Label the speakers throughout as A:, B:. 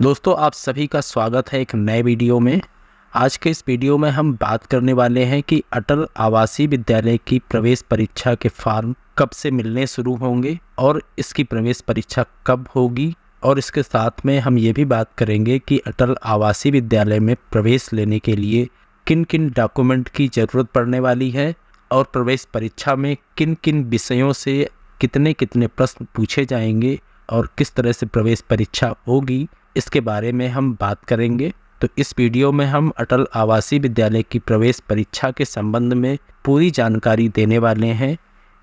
A: दोस्तों, आप सभी का स्वागत है एक नए वीडियो में। आज के इस वीडियो में हम बात करने वाले हैं कि अटल आवासीय विद्यालय की प्रवेश परीक्षा के फॉर्म कब से मिलने शुरू होंगे और इसकी प्रवेश परीक्षा कब होगी। और इसके साथ में हम ये भी बात करेंगे कि अटल आवासीय विद्यालय में प्रवेश लेने के लिए किन किन डॉक्यूमेंट की ज़रूरत पड़ने वाली है और प्रवेश परीक्षा में किन किन विषयों से कितने कितने प्रश्न पूछे जाएंगे और किस तरह से प्रवेश परीक्षा होगी, इसके बारे में हम बात करेंगे। तो इस वीडियो में हम अटल आवासीय विद्यालय की प्रवेश परीक्षा के संबंध में पूरी जानकारी देने वाले हैं।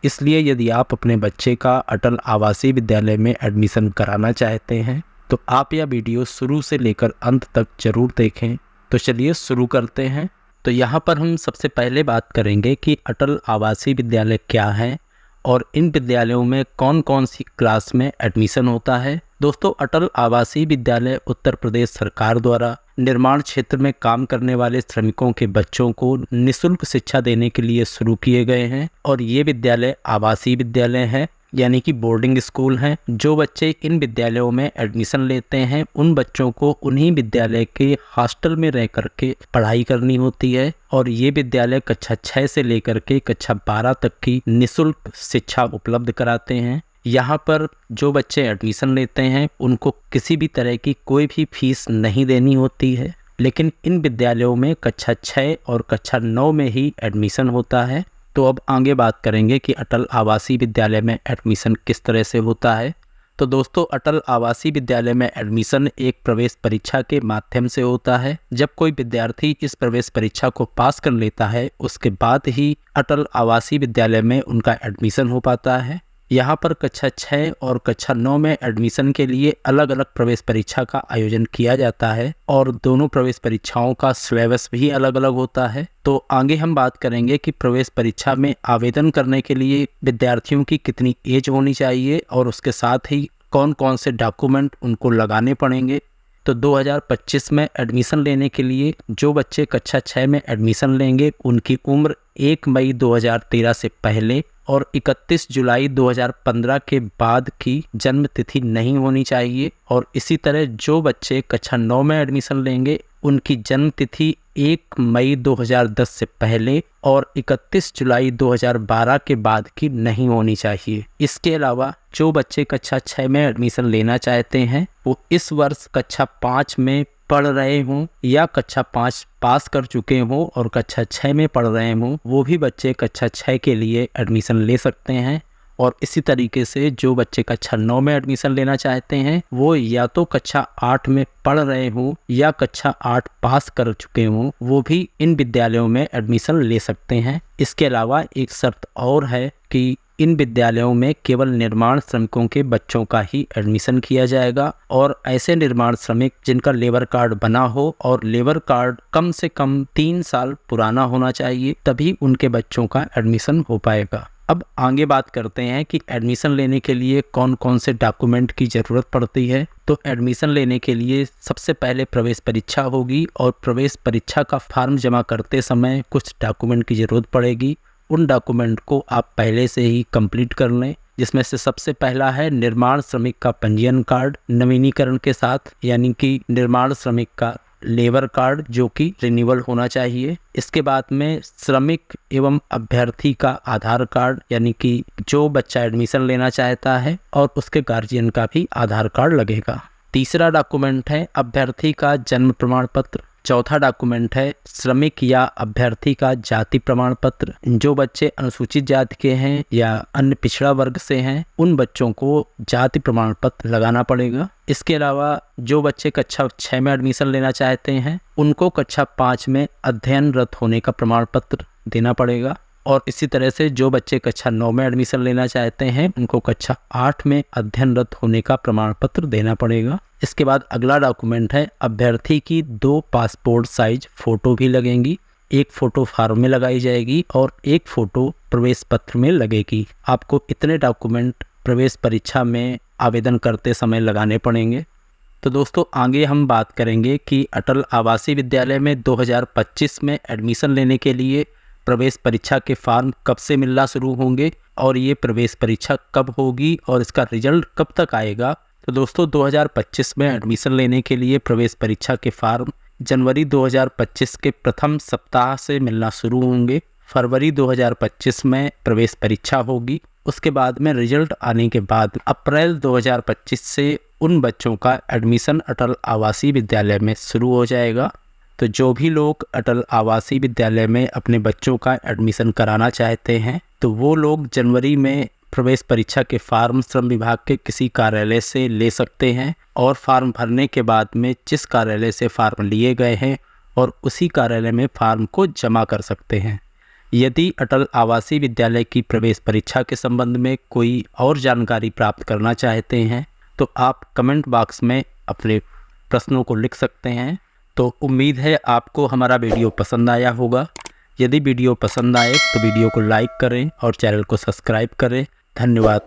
A: इसलिए यदि आप अपने बच्चे का अटल आवासीय विद्यालय में एडमिशन कराना चाहते हैं तो आप यह वीडियो शुरू से लेकर अंत तक जरूर देखें। तो चलिए शुरू करते हैं। तो यहाँ पर हम सबसे पहले बात करेंगे कि अटल आवासीय विद्यालय क्या है और इन विद्यालयों में कौन कौन सी क्लास में एडमिशन होता है। दोस्तों, अटल आवासीय विद्यालय उत्तर प्रदेश सरकार द्वारा निर्माण क्षेत्र में काम करने वाले श्रमिकों के बच्चों को निःशुल्क शिक्षा देने के लिए शुरू किए गए हैं और ये विद्यालय आवासीय विद्यालय हैं, यानी कि बोर्डिंग स्कूल हैं। जो बच्चे इन विद्यालयों में एडमिशन लेते हैं उन बच्चों को उन्हीं विद्यालय के हॉस्टल में रह करके पढ़ाई करनी होती है और ये विद्यालय कक्षा 6 से लेकर के कक्षा 12 तक की निःशुल्क शिक्षा उपलब्ध कराते हैं। यहाँ पर जो बच्चे एडमिशन लेते हैं उनको किसी भी तरह की कोई भी फीस नहीं देनी होती है, लेकिन इन विद्यालयों में कक्षा 6 और कक्षा 9 में ही एडमिशन होता है। तो अब आगे बात करेंगे कि अटल आवासीय विद्यालय में एडमिशन किस तरह से होता है। तो दोस्तों, अटल आवासीय विद्यालय में एडमिशन एक प्रवेश परीक्षा के माध्यम से होता है। जब कोई विद्यार्थी इस प्रवेश परीक्षा को पास कर लेता है उसके बाद ही अटल आवासीय विद्यालय में उनका एडमिशन हो पाता है। यहाँ पर कक्षा 6 और कक्षा 9 में एडमिशन के लिए अलग अलग प्रवेश परीक्षा का आयोजन किया जाता है और दोनों प्रवेश परीक्षाओं का सिलेबस भी अलग अलग होता है। तो आगे हम बात करेंगे कि प्रवेश परीक्षा में आवेदन करने के लिए विद्यार्थियों की कितनी एज होनी चाहिए और उसके साथ ही कौन कौन से डॉक्यूमेंट उनको लगाने पड़ेंगे। तो 2025 में एडमिशन लेने के लिए जो बच्चे कक्षा 6 में एडमिशन लेंगे उनकी उम्र 1 मई 2013 से पहले और 31 जुलाई 2015 के बाद की जन्म तिथि नहीं होनी चाहिए। और इसी तरह जो बच्चे कक्षा 9 में एडमिशन लेंगे उनकी जन्म तिथि 1 मई 2010 से पहले और 31 जुलाई 2012 के बाद की नहीं होनी चाहिए। इसके अलावा जो बच्चे कक्षा 6 में एडमिशन लेना चाहते हैं वो इस वर्ष कक्षा 5 में पढ़ रहे हों या कक्षा 5 पास कर चुके हों और कक्षा 6 में पढ़ रहे हों, वो भी बच्चे कक्षा 6 के लिए एडमिशन ले सकते हैं। और इसी तरीके से जो बच्चे कक्षा 9 में एडमिशन लेना चाहते हैं वो या तो कक्षा 8 में पढ़ रहे हों या कक्षा 8 पास कर चुके हों, वो भी इन विद्यालयों में एडमिशन ले सकते हैं। इसके अलावा एक शर्त और है कि इन विद्यालयों में केवल निर्माण श्रमिकों के बच्चों का ही एडमिशन किया जाएगा और ऐसे निर्माण श्रमिक जिनका लेबर कार्ड बना हो और लेबर कार्ड कम से कम 3 साल पुराना होना चाहिए, तभी उनके बच्चों का एडमिशन हो पाएगा। अब आगे बात करते हैं कि एडमिशन लेने के लिए कौन कौन से डॉक्यूमेंट की ज़रूरत पड़ती है। तो एडमिशन लेने के लिए सबसे पहले प्रवेश परीक्षा होगी और प्रवेश परीक्षा का फॉर्म जमा करते समय कुछ डॉक्यूमेंट की ज़रूरत पड़ेगी। उन डॉक्यूमेंट को आप पहले से ही कंप्लीट कर लें, जिसमें से सबसे पहला है निर्माण श्रमिक का पंजीयन कार्ड नवीनीकरण के साथ, यानी कि निर्माण श्रमिक का लेबर कार्ड जो कि रिन्यूअल होना चाहिए। इसके बाद में श्रमिक एवं अभ्यर्थी का आधार कार्ड, यानी कि जो बच्चा एडमिशन लेना चाहता है और उसके गार्जियन का भी आधार कार्ड लगेगा। तीसरा डॉक्यूमेंट है अभ्यर्थी का जन्म प्रमाण पत्र। चौथा डॉक्यूमेंट है श्रमिक या अभ्यर्थी का जाति प्रमाण पत्र। जो बच्चे अनुसूचित जाति के हैं या अन्य पिछड़ा वर्ग से हैं उन बच्चों को जाति प्रमाण पत्र लगाना पड़ेगा। इसके अलावा जो बच्चे कक्षा 6 में एडमिशन लेना चाहते हैं उनको कक्षा 5 में अध्ययनरत होने का प्रमाण पत्र देना पड़ेगा। और इसी तरह से जो बच्चे कक्षा 9 में एडमिशन लेना चाहते हैं उनको कक्षा 8 में अध्ययनरत होने का प्रमाण पत्र देना पड़ेगा। इसके बाद अगला डॉक्यूमेंट है अभ्यर्थी की 2 पासपोर्ट साइज फ़ोटो भी लगेंगी। एक फ़ोटो फॉर्म में लगाई जाएगी और एक फ़ोटो प्रवेश पत्र में लगेगी। आपको इतने डॉक्यूमेंट प्रवेश परीक्षा में आवेदन करते समय लगाने पड़ेंगे। तो दोस्तों, आगे हम बात करेंगे कि अटल आवासीय विद्यालय में 2025 में एडमिशन लेने के लिए प्रवेश परीक्षा के फॉर्म कब से मिलना शुरू होंगे और ये प्रवेश परीक्षा कब होगी और इसका रिजल्ट कब तक आएगा। तो दोस्तों 2025 में एडमिशन लेने के लिए प्रवेश परीक्षा के फॉर्म जनवरी 2025 के प्रथम सप्ताह से मिलना शुरू होंगे। फरवरी 2025 में प्रवेश परीक्षा होगी। उसके बाद में रिजल्ट आने के बाद अप्रैल 2025 से उन बच्चों का एडमिशन अटल आवासीय विद्यालय में शुरू हो जाएगा। तो जो भी लोग अटल आवासीय विद्यालय में अपने बच्चों का एडमिशन कराना चाहते हैं तो वो लोग जनवरी में प्रवेश परीक्षा के फॉर्म श्रम विभाग के किसी कार्यालय से ले सकते हैं और फॉर्म भरने के बाद में जिस कार्यालय से फॉर्म लिए गए हैं और उसी कार्यालय में फॉर्म को जमा कर सकते हैं। यदि अटल आवासीय विद्यालय की प्रवेश परीक्षा के संबंध में कोई और जानकारी प्राप्त करना चाहते हैं तो आप कमेंट बॉक्स में अपने प्रश्नों को लिख सकते हैं। तो उम्मीद है आपको हमारा वीडियो पसंद आया होगा। यदि वीडियो पसंद आए तो वीडियो को लाइक करें और चैनल को सब्सक्राइब करें। धन्यवाद।